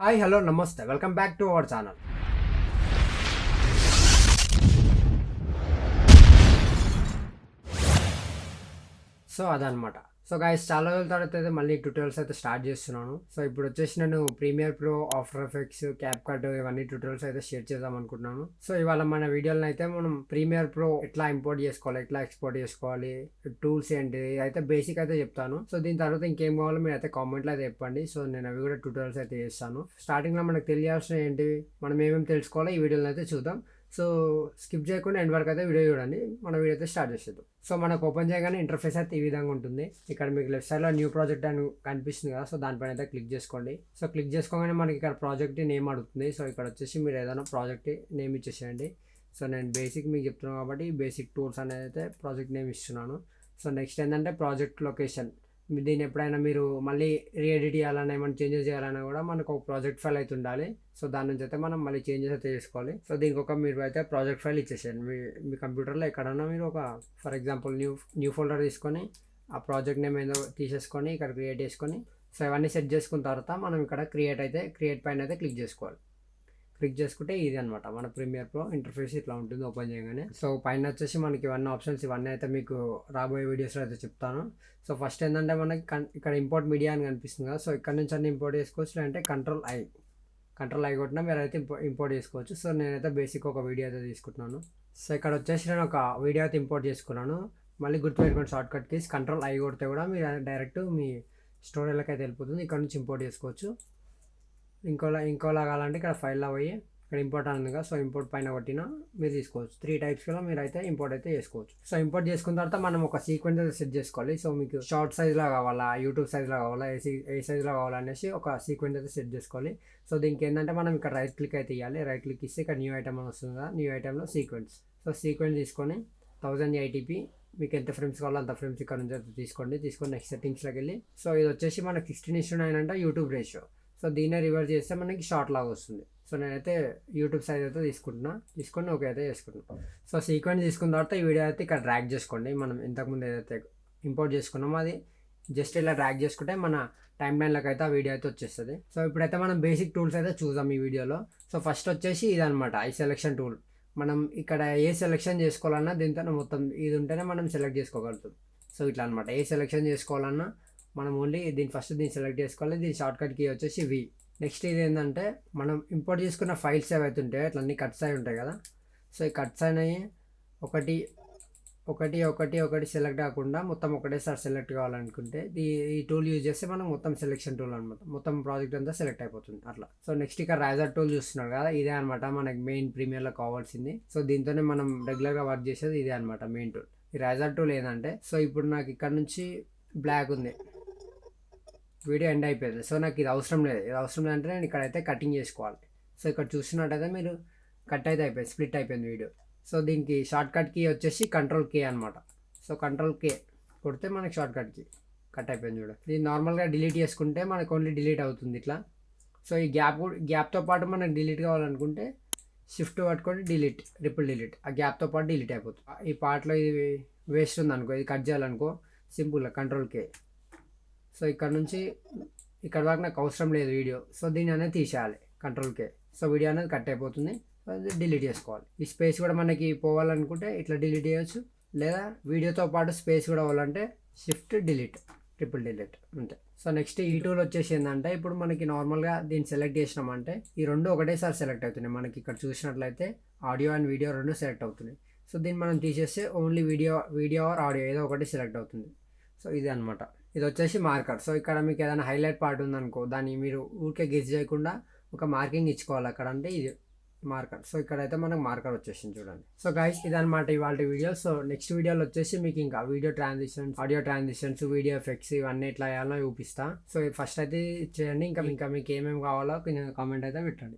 Hi hello నమస్తే welcome back to our channel. So అదనమాట. So guys చాలా రోజుల తర్వాత అయితే మళ్ళీ ట్యూటోరియల్స్ అయితే స్టార్ట్ చేస్తున్నాను. సో ఇప్పుడు వచ్చేసి నేను Premiere Pro, After Effects, CapCut ఇవన్నీ ట్యూటోరియల్స్ అయితే షేర్ చేద్దాం అనుకుంటున్నాను. సో ఇవాళ మన వీడియోలో అయితే మనం ప్రీమియర్ ప్రో ఎట్లా ఇంపోర్ట్ చేసుకోవాలి, ఎట్లా ఎక్స్పోర్ట్ చేసుకోవాలి, టూల్స్ ఏంటి అయితే బేసిక్ అయితే చెప్తాను. సో దీని తర్వాత ఇంకేం కావాలో మీరు అయితే కామెంట్లో అయితే చెప్పండి. సో నేను అవి కూడా ట్యూటోరియల్స్ అయితే చేస్తాను. స్టార్టింగ్లో మనకు తెలియాల్సిన ఏంటి, మనం ఏమేమి తెలుసుకోవాలో ఈ వీడియోలో అయితే చూద్దాం. సో స్కిప్ చేయకుండా ఎండ్ వరకు అయితే వీడియో చూడండి. మన వీడియో అయితే స్టార్ట్ చేసేద్దాం. సో మనకు ఓపెన్ చేయగానే ఇంటర్ఫేస్ అయితే ఈ విధంగా ఉంటుంది. ఇక్కడ మీకు లెఫ్ట్ సైడ్లో న్యూ ప్రాజెక్ట్ అని కనిపిస్తుంది కదా. సో దానిపైన అయితే క్లిక్ చేసుకోండి. సో క్లిక్ చేసుకోగానే మనకి ఇక్కడ ప్రాజెక్ట్ నేమ్ అడుగుతుంది. సో ఇక్కడ వచ్చేసి మీరు ఏదైనా ప్రాజెక్ట్ నేమ్ ఇచ్చేసేయండి. సో నేను బేసిక్ మీకు చెప్తున్నాను కాబట్టి బేసిక్ టూల్స్ అనేది అయితే ప్రాజెక్ట్ నేమ్ ఇస్తున్నాను. సో నెక్స్ట్ ఏంటంటే ప్రాజెక్ట్ లొకేషన్. దీన్ని ఎప్పుడైనా మీరు మళ్ళీ రీఎడిట్ చేయాలన్నా ఏమైనా చేంజెస్ చేయాలన్నా కూడా మనకు ఒక ప్రాజెక్ట్ ఫైల్ అయితే ఉండాలి. సో దాని నుంచి అయితే మనం మళ్ళీ చేంజెస్ అయితే చేసుకోవాలి. సో దీనికి ఒక మీరు అయితే ప్రాజెక్ట్ ఫైల్ ఇచ్చేసేయండి. మీ కంప్యూటర్లో ఎక్కడన్నా మీరు ఒక ఫర్ ఎగ్జాంపుల్ న్యూ ఫోల్డర్ తీసుకొని ఆ ప్రాజెక్ట్ నేమ్ ఏదో తీసేసుకొని ఇక్కడ క్రియేట్ చేసుకొని సో ఇవన్నీ సెట్ చేసుకున్న తర్వాత మనం ఇక్కడ క్రియేట్ పైన అయితే క్లిక్ చేసుకోవాలి. క్లిక్ చేసుకుంటే ఇది అనమాట మన ప్రీమియర్ ప్రో ఇంటర్ఫేస్ ఇట్లా ఉంటుంది ఓపెన్ చేయగానే. సో పైన వచ్చేసి మనకి ఇవన్నీ ఆప్షన్స్ ఇవన్నీ అయితే మీకు రాబోయే వీడియోస్లో అయితే చెప్తాను. సో ఫస్ట్ ఏంటంటే మనకి ఇక్కడ ఇంపోర్ట్ మీడియా అని కనిపిస్తుంది కదా. సో ఇక్కడ నుంచి అన్ని ఇంపోర్ట్ చేసుకోవచ్చు. లేదంటే కంట్రోల్ ఐ కొట్టినా మీరు అయితే ఇంపోర్ట్ చేసుకోవచ్చు. సో నేనైతే బేసిక్ ఒక వీడియో అయితే తీసుకుంటున్నాను. సో ఇక్కడ వచ్చేసి నేను ఒక వీడియో అయితే ఇంపోర్ట్ చేసుకున్నాను. మళ్ళీ గుర్తుపెట్టుకోండి short cut keys control I కొడితే కూడా మీరు డైరెక్ట్ మీ స్టోరేజ్లోకి అయితే వెళ్ళిపోతుంది. ఇక్కడ నుంచి ఇంపోర్ట్ చేసుకోవచ్చు. ఇంకోలా కావాలంటే ఇక్కడ ఫైల్లో పోయి ఇక్కడ ఇంపోర్ట్ ఉంది కదా. సో ఇంపోర్ట్ పైన కొట్టినా మీరు తీసుకోవచ్చు. 3 టైప్స్లో మీరు అయితే ఇంపోర్ట్ అయితే చేసుకోవచ్చు. సో ఇంపోర్ట్ చేసుకున్న తర్వాత మనం ఒక సీక్వెన్స్ అయితే సెట్ చేసుకోవాలి. సో మీకు షార్ట్ సైజ్లో కావాలా, యూట్యూబ్ సైజ్లో కావాలా, ఏ సైజ్లో కావాలనేసి ఒక సీక్వెన్స్ అయితే సెట్ చేసుకోవాలి. సో దీనికి ఏంటంటే మనం ఇక్కడ రైట్ క్లిక్ అయితే ఇవ్వాలి. రైట్ క్లిక్ ఇస్తే ఇక్కడ న్యూ ఐటమ్ అని వస్తుంది కదా. న్యూ ఐటెంలో సీక్వెన్స్. సో సీక్వెన్స్ తీసుకొని 1080p మీకు ఎంత ఫ్రేమ్స్ కావాలో అంత ఫ్రేమ్స్ ఇక్కడ నుంచి అయితే తీసుకొని నెక్స్ట్ సెట్టింగ్స్లోకి వెళ్ళి సో ఇది వచ్చేసి మనకి 16:9 అంటే యూట్యూబ్ రేషియో. సో దీన్నే రివర్స్ చేస్తే మనకి షార్ట్ లాగా వస్తుంది. సో నేనైతే యూట్యూబ్ సైజ్ అయితే తీసుకొని ఓకే అయితే చేసుకుంటున్నాను. సో సీక్వెన్స్ తీసుకున్న తర్వాత ఈ వీడియో అయితే ఇక్కడ డ్రాగ్ చేసుకోండి. మనం ఇంతకుముందు ఏదైతే ఇంపోర్ట్ చేసుకున్నామో అది జస్ట్ ఇలా డ్రాగ్ చేసుకుంటే మన టైమ్ లైన్లోకి అయితే ఆ వీడియో అయితే వచ్చేస్తుంది. సో ఇప్పుడైతే మనం బేసిక్ టూల్స్ అయితే చూద్దాం ఈ వీడియోలో. సో ఫస్ట్ వచ్చేసి ఇదనమాట ఐ సెలెక్షన్ టూల్. మనం ఇక్కడ ఏ సెలెక్షన్ చేసుకోవాలన్నా దీంతో మొత్తం ఇది ఉంటేనే మనం సెలెక్ట్ చేసుకోగలుగుతాం. సో ఇట్లా అనమాట ఏ సెలెక్షన్ చేసుకోవాలన్నా మనం ఓన్లీ దీన్ని సెలెక్ట్ చేసుకోవాలి. దీని షార్ట్ కట్ కీ వచ్చేసి వి. నెక్స్ట్ ఇది ఏంటంటే మనం ఇంపోర్ట్ చేసుకున్న ఫైల్స్ ఏవైతే ఉంటాయో ఇట్లా అన్ని కట్స్ అయి ఉంటాయి కదా. సో ఈ కట్స్ అయినాయి ఒకటి సెలెక్ట్ కాకుండా మొత్తం ఒకటేసారి సెలెక్ట్ కావాలనుకుంటే ఈ టూల్ యూజ్ చేస్తే మనం మొత్తం సెలెక్షన్ టూల్ అనమాట. మొత్తం ప్రాజెక్ట్ అంతా సెలెక్ట్ అయిపోతుంది అట్లా. సో నెక్స్ట్ ఇక్కడ రైజర్ టూల్ చూస్తున్నారు కదా. ఇదే అనమాట మనకి మెయిన్ ప్రీమియర్లో కావాల్సింది. సో దీంతోనే మనం రెగ్యులర్గా వర్క్ చేసేది ఇదే అనమాట మెయిన్ టూల్. ఈ రైజర్ టూల్ ఏంటంటే సో ఇప్పుడు నాకు ఇక్కడ నుంచి బ్లాక్ ఉంది, వీడియో ఎండ్ అయిపోయింది. సో నాకు ఇది అవసరం లేదంటే నేను ఇక్కడైతే కటింగ్ చేసుకోవాలి. సో ఇక్కడ చూసినట్టయితే మీరు కట్ అయితే అయిపోయింది, స్ప్లిట్ అయిపోయింది వీడియో. సో దీనికి షార్ట్ కట్ కీ వచ్చేసి కంట్రోల్ కే అనమాట. సో కంట్రోల్ కే కొడితే మనకి షార్ట్ కట్ కీ కట్ అయిపోయింది చూడ. ఇది నార్మల్గా డిలీట్ చేసుకుంటే మనకు ఓన్లీ డిలీట్ అవుతుంది ఇట్లా. సో ఈ గ్యాప్తో పాటు మనకు డిలీట్ కావాలనుకుంటే షిఫ్ట్ పట్టుకొని ట్రిపుల్ డిలీట్ ఆ గ్యాప్తో పాటు డిలీట్ అయిపోతుంది. ఈ పార్ట్లో ఇది వేస్ట్ ఉంది అనుకో, ఇది కట్ చేయాలనుకో సింపుల్గా కంట్రోల్ కే. సో ఇక్కడ నుంచి ఇక్కడ వరకు నాకు అవసరం లేదు వీడియో. సో దీన్ని అనేది తీసేయాలి కంట్రోల్ కే. సో వీడియో అనేది కట్ అయిపోతుంది. డిలీట్ చేసుకోవాలి. ఈ స్పేస్ కూడా మనకి పోవాలనుకుంటే ఇట్లా డిలీట్ చేయొచ్చు, లేదా వీడియోతో పాటు స్పేస్ కూడా పోవాలంటే షిఫ్ట్ ట్రిపుల్ డిలీట్ అంతే. సో నెక్స్ట్ ఈ టూల్ వచ్చేసి ఏంటంటే ఇప్పుడు మనకి నార్మల్గా దీన్ని సెలెక్ట్ చేసినామంటే ఈ రెండు ఒకటేసారి సెలెక్ట్ అవుతున్నాయి. మనకి ఇక్కడ చూసినట్లయితే ఆడియో అండ్ వీడియో రెండు సెలెక్ట్ అవుతున్నాయి. సో దీన్ని మనం తీసేస్తే ఓన్లీ వీడియో ఆర్ ఆడియో ఏదో ఒకటి సెలెక్ట్ అవుతుంది. సో ఇది అనమాట. ఇది వచ్చేసి మార్కర్. సో ఇక్కడ మీకు ఏదైనా హైలైట్ పార్ట్ ఉందనుకో దాన్ని మీరు ఊరికే గెస్ చేయకుండా ఒక మార్కింగ్ ఇచ్చుకోవాలి అక్కడ, అంటే ఇది మార్కర్. సో ఇక్కడైతే మనకు మార్కర్ వచ్చేసింది చూడండి. సో గైస్ ఇదనమాట ఇవాళ వీడియో. సో నెక్స్ట్ వీడియోలో వచ్చేసి మీకు ఇంకా video transitions, audio transitions, video effects ఇవన్నీ ఎట్లా వేయాలో చూపిస్తా. సో ఫస్ట్ అయితే చేయండి. ఇంకా మీకు ఏమేమి కావాలో కామెంట్ అయితే పెట్టండి.